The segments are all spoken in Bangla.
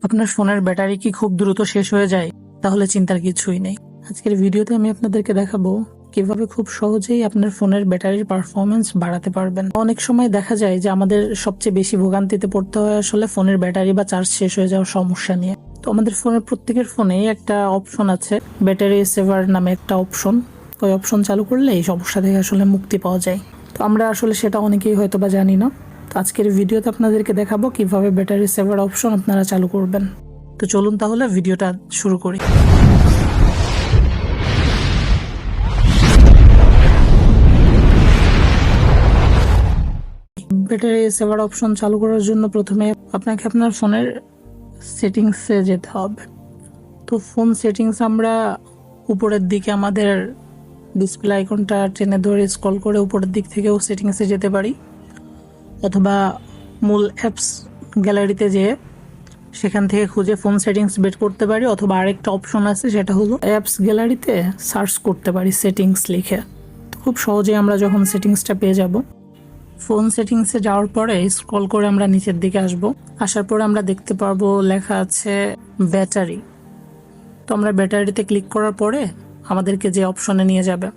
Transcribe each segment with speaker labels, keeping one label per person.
Speaker 1: আপনার ফোনের ব্যাটারি কি খুব দ্রুত শেষ হয়ে যায়? তাহলে চিন্তার কিছুই নেই। আজকের ভিডিওতে আমি আপনাদেরকে দেখাবো কিভাবে খুব সহজেই আপনার ফোনের ব্যাটারির পারফরমেন্স বাড়াতে পারবেন। অনেক সময় দেখা যায় যে আমাদের সবচেয়ে বেশি ভোগান্তিতে পড়তে হয় আসলে ফোনের ব্যাটারি বা চার্জ শেষ হয়ে যাওয়ার সমস্যা নিয়ে। তো আমাদের ফোনের প্রত্যেকের ফোনেই একটা অপশন আছে, ব্যাটারি সেভার নামে একটা অপশন। ওই অপশন চালু করলে এই সমস্যা থেকে আসলে মুক্তি পাওয়া যায়। তো আমরা আসলে সেটা অনেকেই হয়তো বা জানি না। তো আজকের ভিডিওতে আপনাদেরকে দেখাবো কিভাবে ব্যাটারি সেভার অপশন আপনারা চালু করবেন। তো চলুন তাহলে ভিডিওটা শুরু করি। ব্যাটারি সেভার অপশন চালু করার জন্য প্রথমে আপনাকে আপনার ফোনের সেটিংসে যেতে হবে। তো ফোন সেটিংস আমরা উপরের দিকে আমাদের ডিসপ্লে আইকনটা টেনে ধরে স্ক্রল করে উপরের দিক থেকেও সেটিংসে যেতে পারি, অথবা মূল অ্যাপস গ্যালারিতে যেয়ে সেখান থেকে খুঁজে ফোন সেটিংস বের করতে পারি, অথবা আরেকটা অপশন আছে সেটা হলো অ্যাপস গ্যালারিতে সার্চ করতে পারি সেটিংস লিখে। খুব সহজেই আমরা যখন সেটিংসটা পেয়ে যাব, ফোন সেটিংসে যাওয়ার পরে স্ক্রল করে আমরা নিচের দিকে আসার পরে আমরা দেখতে পারবো লেখা আছে ব্যাটারি। তো আমরা ব্যাটারিতে ক্লিক করার পরে আমাদেরকে যে অপশনে নিয়ে যাবে,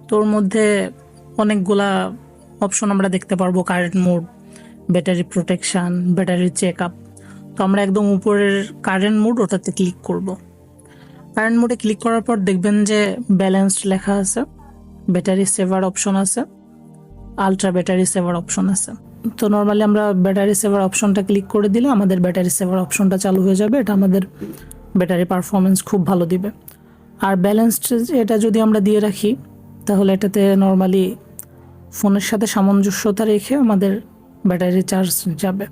Speaker 1: তোর মধ্যে অনেকগুলা অপশন আমরা দেখতে পারবো, current mode, battery protection, battery check up. তো আমরা একদম উপরের কারেন্ট মোড ওটাতে ক্লিক করব। কারেন্ট মোডে ক্লিক করার পর দেখবেন যে ব্যালেন্সড লেখা আছে, ব্যাটারি সেভার অপশন আছে, আলট্রা ব্যাটারি সেভার অপশন আছে। তো নর্মালি আমরা ব্যাটারি সেভার অপশনটা ক্লিক করে দিলে আমাদের ব্যাটারি সেভার অপশনটা চালু হয়ে যাবে। এটা আমাদের ব্যাটারি পারফরমেন্স খুব ভালো দিবে। আর ব্যালেন্সড এটা যদি আমরা দিয়ে রাখি তাহলে এটাতে নর্মালি ফোনের সাথে সামঞ্জস্যতা রেখে আমাদের ব্যাটারি চার্জ যাবে।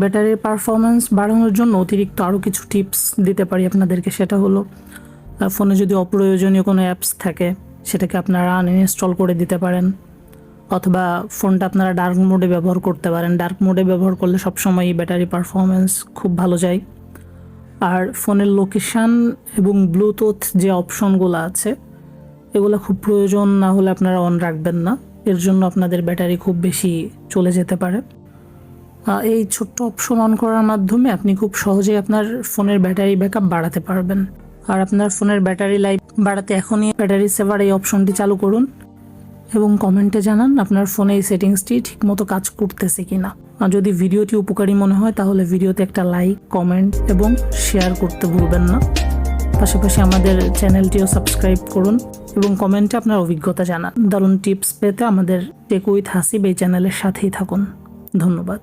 Speaker 1: ব্যাটারির পারফরমেন্স বাড়ানোর জন্য অতিরিক্ত আরও কিছু টিপস দিতে পারি আপনাদেরকে। সেটা হলো ফোনে যদি অপ্রয়োজনীয় কোনো অ্যাপস থাকে সেটাকে আপনারা আনইনস্টল করে দিতে পারেন, অথবা ফোনটা আপনারা ডার্ক মোডে ব্যবহার করতে পারেন। ডার্ক মোডে ব্যবহার করলে সবসময় ব্যাটারি পারফরমেন্স খুব ভালো যায়। আর ফোনের লোকেশান এবং ব্লুটুথ যে অপশনগুলো আছে এগুলো খুব প্রয়োজন না হলে আপনারা অন রাখবেন না, এর জন্য আপনাদের ব্যাটারি খুব বেশি চলে যেতে পারে। এই ছোট্ট অপশন অন করার মাধ্যমে আপনি খুব সহজেই আপনার ফোনের ব্যাটারি ব্যাকআপ বাড়াতে পারবেন। আর আপনার ফোনের ব্যাটারি লাইফ বাড়াতে এখনই ব্যাটারি সেভার এই অপশনটি চালু করুন এবং কমেন্টে জানান আপনার ফোনে এই সেটিংসটি ঠিকমতো কাজ করতেছে কিনা। আর যদি ভিডিওটি উপকারী মনে হয় তাহলে ভিডিওতে একটা লাইক, কমেন্ট এবং শেয়ার করতে ভুলবেন না। পাশাপাশি আমাদের চ্যানেলটিও সাবস্ক্রাইব করুন এবং কমেন্টে আপনার অভিজ্ঞতা জানান। দারুণ টিপস পেতে আমাদের টেক উইথ হাসিব এই চ্যানেলের সাথেই থাকুন। ধন্যবাদ।